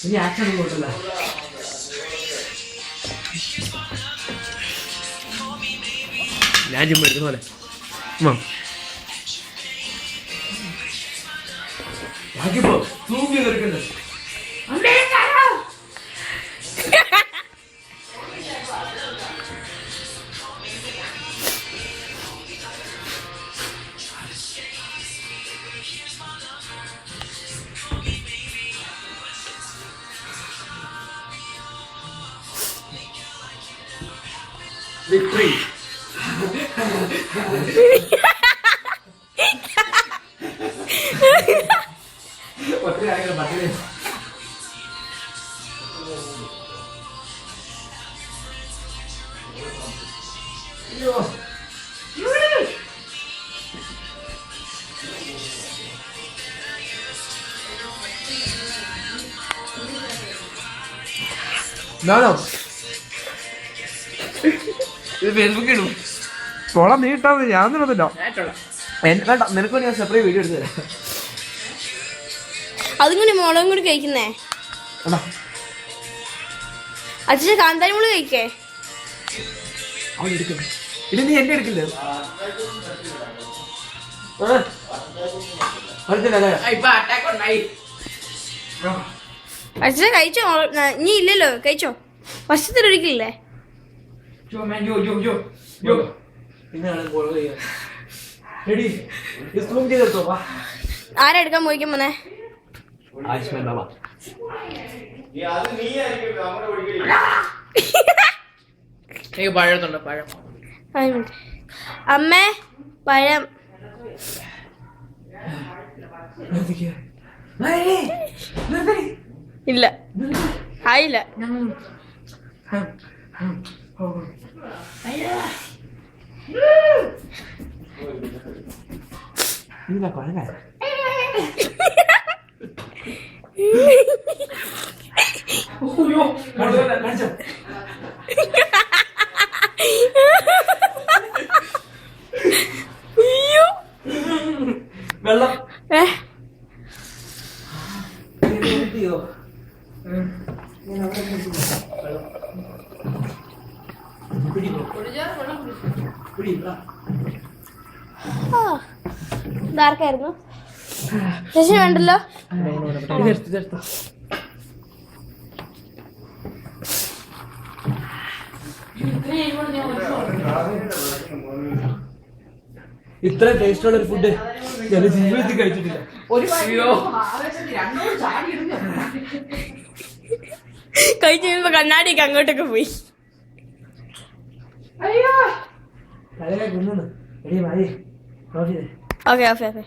ഇനി ആക്ഷൻ ഒന്നും കൊണ്ടല്ല. ഞാൻ ചുമ്മാ എടുക്കുന്ന പോലെ ബാക്കിപ്പോ തൂങ്ങി നിൽക്കണ്ടേ. Victory. പത്ത് കാര്യങ്ങൾ പത്തില് ഇത് ഫേസ്ബുക്കിൽ ഇടും. പോള നീ ഇട്ടാ മതി, ഞാൻ ഇടുന്നില്ല. വേണ്ട, നിനക്ക് ഞാൻ സെപ്പറേറ്റ് വീഡിയോ എടുത്തു തരാം. അതും കൂടി മുളകും കൂടി കഴിക്കുന്നേ. അച്ഛൻ കാന്താരി മുളക് കഴിക്കേ. അവൻ എടുക്കുന്നു. ഇത് നീ എന്റെ എടുക്കില്ലേ? അച്ഛൻ കഴിച്ചോ? നീ ഇല്ലല്ലോ, കഴിച്ചോ? വർഷത്തിലൊരിക്കലില്ലേ? ആരാ എടുക്കാൻ പോയിക്കാൻ പോന്നെ? പഴത്തുണ്ട്, പഴം. അമ്മേ പഴം. ഇല്ല, ആയില്ല. വെള്ളം ഇതാർക്കായിരുന്നു? ശശി വേണ്ടല്ലോ. ഇത്ര ടേസ്റ്റ് ഉള്ള ഒരു ഫുഡ് ഞാൻ ജീവിതത്തിൽ കഴിച്ചിട്ടില്ല. കഴിച്ചു കഴിയുമ്പോ കണ്ണാടിയൊക്കെ അങ്ങോട്ടൊക്കെ പോയി. അയ്യോ, ഓക്കെ ഓക്കെ ഓക്കെ.